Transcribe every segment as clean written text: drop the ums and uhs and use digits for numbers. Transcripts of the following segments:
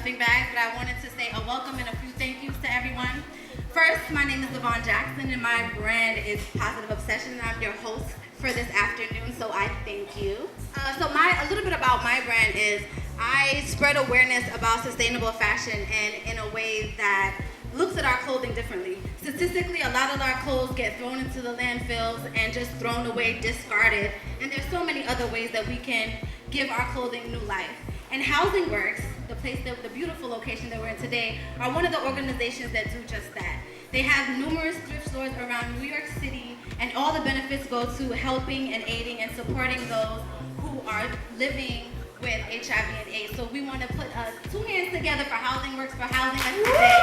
duffing bags, but I wanted to say a welcome and a few thank yous to everyone. First, my name is Yvonne Jackson, and my brand is Positive Obsession, and I'm your host for this afternoon, so I thank you. A little bit about my brand is I spread awareness about sustainable fashion and in a way that looks at our clothing differently. Statistically, a lot of our clothes get thrown into the landfills and just thrown away, discarded, and there's so many other ways that we can give our clothing new life. And Housing Works, the beautiful location that we're in today, are one of the organizations that do just that. They have numerous thrift stores around New York City, and all the benefits go to helping and aiding and supporting those who are living with HIV and AIDS. So we want to put two hands together for Housing Works for housing us today.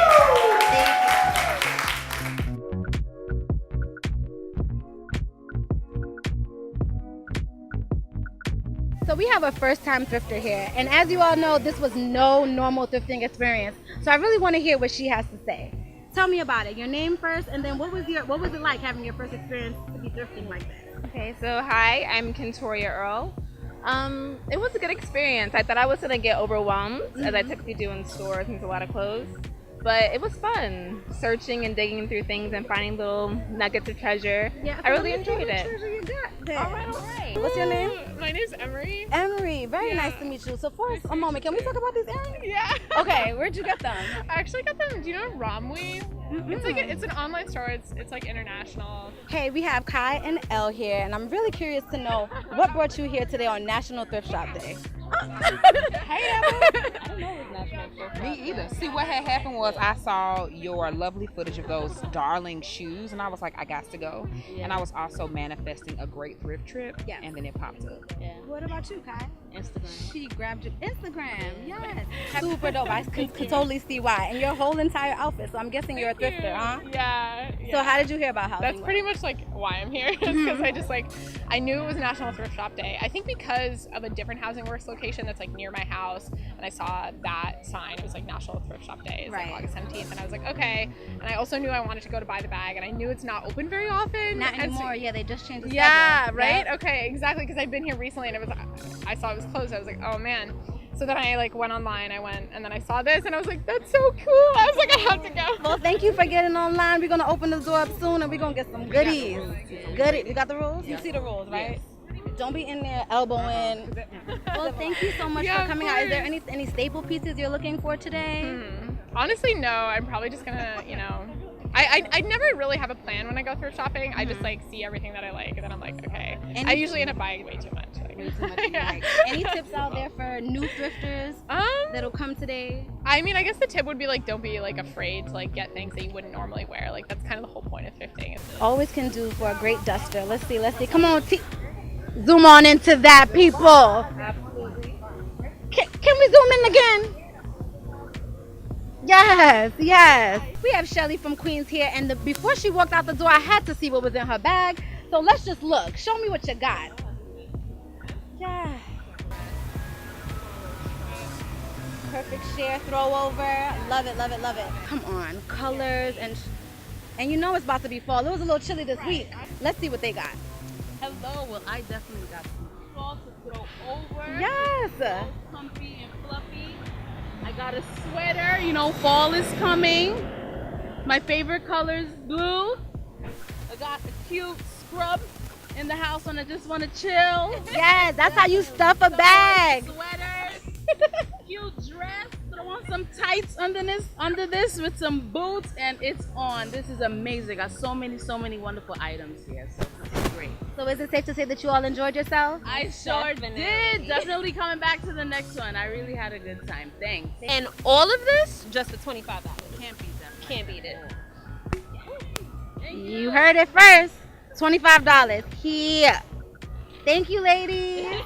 Thank you. So we have a first-time thrifter here, and as you all know, this was no normal thrifting experience. So I really want to hear what she has to say. Tell me about it. Your name first, and then what was it like having your first experience to be thrifting like that? Okay, so hi, I'm Kentoria Earl. It was a good experience. I thought I was gonna get overwhelmed as I typically do in stores and it's a lot of clothes. But it was fun, searching and digging through things and finding little nuggets of treasure. Yeah, I really enjoyed it. All right. What's your name? My name's Emery. Emery, very nice to meet you. So for a moment, can we talk about these earrings? Yeah. Okay, where'd you get them? I actually got them. Do you know Romwe? It's an online store. It's like international. Hey, we have Kai and Elle here, and I'm really curious to know what brought you here today on National Thrift Shop Day. Hey, Emma. I don't know it was National Thrift Shop. Me either. See, what had happened was I saw your lovely footage of those darling shoes, and I was like, I got to go. Yeah. And I was also manifesting a great thrift trip, and then it popped up. Yeah. What about you, Kai? Instagram. She grabbed your Instagram. Yes. Super dope. I can totally see why. And your whole entire outfit. So I'm guessing you're a thrifter, huh? Yeah. So how did you hear about Housing That's Works? pretty much like why I'm here. Because I knew it was National Thrift Shop Day. I think because of a different Housing Works location that's like near my house, and I saw that sign. It was like National Thrift Shop Day. It's like August 17th, and I was like, okay. And I also knew I wanted to go to buy the bag, and I knew it's not open very often. Not anymore. Yeah, they just changed the schedule. Yeah, right? Okay, exactly. Because I've been here recently, and I saw it was closed. I was like, oh man. So then I went online, and then I saw this, and I was like, that's so cool. I was like, I have to go. Well, thank you for getting online. We're going to open the door up soon, and we're going to get some goodies. Goodies. You got the rules? You see the rules, right? Yes. Don't be in there elbowing. Well, thank you so much for coming out. Is there any staple pieces you're looking for today? Honestly, no. I'm probably just going to, I never really have a plan when I go thrift shopping. I just like see everything that I like, and then I'm like, okay. I usually end up buying way too much. Any tips out there for new thrifters that'll come today? I mean, I guess the tip would be like, don't be like afraid to like get things that you wouldn't normally wear. Like that's kind of the whole point of thrifting. Always can do for a great duster. Let's see. Come on, zoom on into that, people. Absolutely. Can we zoom in again? Yes. We have Shelly from Queens here, and before she walked out the door, I had to see what was in her bag. So let's just look. Show me what you got. Yeah. Perfect share throw over. Love it. Come on, colors and you know it's about to be fall. It was a little chilly this week. Let's see what they got. Hello. Well, I definitely got some fall to throw over. Yes. So comfy and fluffy. I got a sweater. Fall is coming. My favorite color is blue. I got a cute scrub in the house when I just want to chill. Yes, that's how you stuff a bag. Sweaters, cute dress. Throw on some tights under this with some boots, and it's on. This is amazing. Got so many wonderful items here. So this is great. So is it safe to say that you all enjoyed yourself? I sure did. Definitely coming back to the next one. I really had a good time. Thanks. And all of this just for $25. Can't beat that. Can't beat it. You heard it first. $25 here. Thank you, ladies.